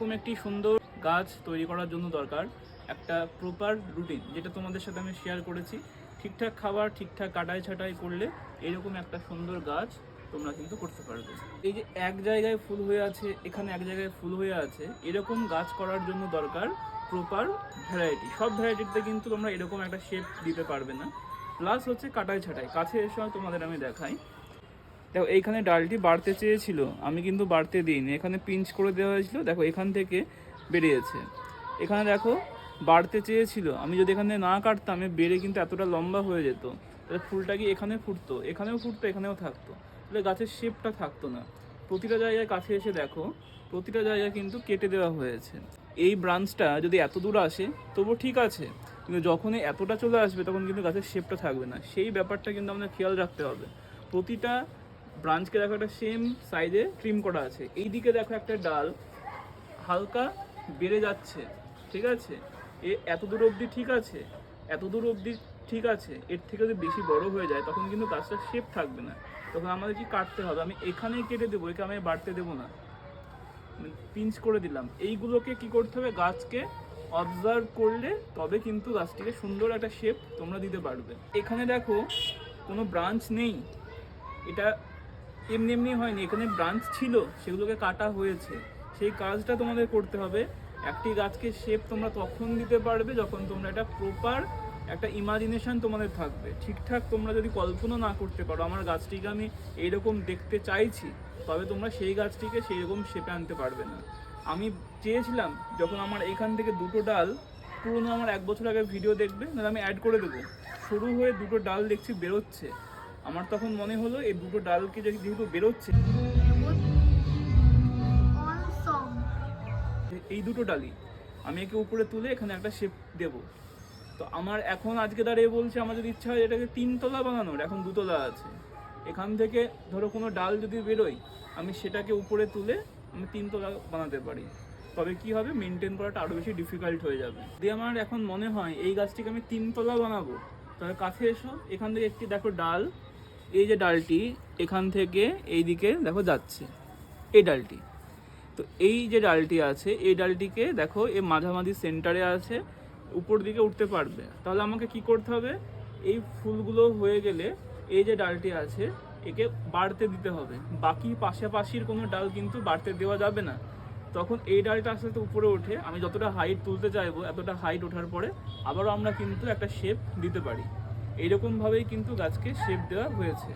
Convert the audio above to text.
এরকম একটি সুন্দর গাছ তৈরি করার জন্য দরকার একটা প্রপার রুটিন, যেটা তোমাদের সাথে আমি শেয়ার করেছি। ঠিকঠাক খাবার, ঠিকঠাক কাটাই ছাঁটাই করলে এরকম একটা সুন্দর গাছ তোমরা কিন্তু করতে পারবে। এই যে এক জায়গায় ফুল হয়ে আছে, এখানে এক জায়গায় ফুল হয়ে আছে, এরকম গাছ করার জন্য দরকার প্রপার ভ্যারাইটি। সব ভ্যারাইটিতে কিন্তু তোমরা এরকম একটা শেপ দিতে পারবে না। প্লাস হচ্ছে কাটাই ছাঁটাই। কাছে এসে তোমাদের আমি দেখাই। দেখো এইখানে ডালটি বাড়তে চেয়েছিল, আমি কিন্তু বাড়তে দিইনি, এখানে পিঞ্চ করে দেওয়া হয়েছিল। দেখো এখান থেকে বেরিয়েছে। এখানে দেখো বাড়তে চেয়েছিল, আমি যদি এখানে না কাটতাম বেড়ে কিন্তু এতটা লম্বা হয়ে যেত। তাহলে ফুলটা কি এখানে ফুটতো, এখানেও ফুটতো, এখানেও থাকতো, তাহলে গাছের শেপটা থাকতো না। প্রতিটা জায়গায় কাছে এসে দেখো প্রতিটা জায়গায় কিন্তু কেটে দেওয়া হয়েছে। এই ব্রাঞ্চটা যদি এত দূর আসে তবু ঠিক আছে, কিন্তু যখনই এতটা চলে আসবে তখন কিন্তু গাছের শেপটা থাকবে না। সেই ব্যাপারটা কিন্তু আমাদের খেয়াল রাখতে হবে। প্রতিটা ব্রাঞ্চকে দেখো একটা সেম সাইজে ট্রিম করা আছে। এই দিকে দেখো একটা ডাল হালকা বেড়ে যাচ্ছে, ঠিক আছে, এত দূর অবধি ঠিক আছে, এত দূর অবধি ঠিক আছে। এর থেকে যদি বেশি বড় হয়ে যায় তখন কিন্তু গাছটার শেপ থাকবে না। তখন আমাদের কি কাটতে হবে, আমি এখানেই কেটে দেবো, একে আমি বাড়তে দেবো না, পিঞ্চ করে দিলাম। এইগুলোকে কি করতে হবে, গাছকে অবজার্ভ করলে তবে কিন্তু গাছটিকে সুন্দর একটা শেপ তোমরা দিতে পারবে। এখানে দেখো কোনো ব্রাঞ্চ নেই, এটা এমনি এমনি হয়নি, এখানে ব্রাঞ্চ ছিল, সেগুলোকে কাটা হয়েছে। সেই কাজটা তোমাদের করতে হবে। একটি গাছকে শেপ তোমরা তখন দিতে পারবে যখন তোমরা এটা প্রপার একটা ইমাজিনেশন তোমাদের থাকবে। ঠিকঠাক তোমরা যদি কল্পনা না করতে পারো আমার গাছটিকে আমি এইরকম দেখতে চাইছি, তবে তোমরা সেই গাছটিকে সেই রকম শেপে আনতে পারবে না। আমি চেয়েছিলাম যখন আমার এখান থেকে দুটো ডাল, পুরোনো আমার 1 বছর আগে ভিডিও দেখবে, না আমি অ্যাড করে দেবো, শুরু হয়ে দুটো ডাল দেখছি বেরোচ্ছে। আমার তখন মনে হলো এই দুটো ডালকে যেহেতু বেরোচ্ছে, এই দুটো ডালই আমি একে উপরে তুলে এখানে একটা শেপ দেব। তো আমার এখন আজকে দাঁড়িয়ে বলছে আমার যদি ইচ্ছা হয় এটাকে 3 তলা বানানোর, এখন 2 তলা আছে। এখান থেকে ধরো কোনো ডাল যদি বেরোয়, আমি সেটাকে উপরে তুলে আমি 3 তলা বানাতে পারি। তবে কি হবে, মেনটেন করাটা আরও বেশি ডিফিকাল্ট হয়ে যাবে। যদি আমার এখন মনে হয় এই গাছটিকে আমি 3 তলা বানাবো, তবে কাছে এসো, এখান থেকে একটি দেখো ডাল, এই যে ডালটি এখান থেকে এই দিকে দেখো যাচ্ছে, এই ডালটি। তো এই যে ডালটি আছে এই ডালটিকে দেখো এই মাঝামাঝি সেন্টারে আছে, উপর দিকে উঠতে পারবে। তাহলে আমাকে কি করতে হবে, এই ফুলগুলো হয়ে গেলে এই যে ডালটি আছে একে বাড়তে দিতে হবে। বাকি পাশাপাশির কোনো ডাল কিন্তু বাড়তে দেওয়া যাবে না। তখন এই ডালটা আস্তে আস্তে উপরে ওঠে, আমি যতটা হাইট তুলতে চাইবো এতটা হাইট ওঠার পরে আবারও আমরা কিন্তু একটা শেপ দিতে পারি। এইরকমভাবেই কিন্তু গাছকে শেপ দেওয়া হয়েছে।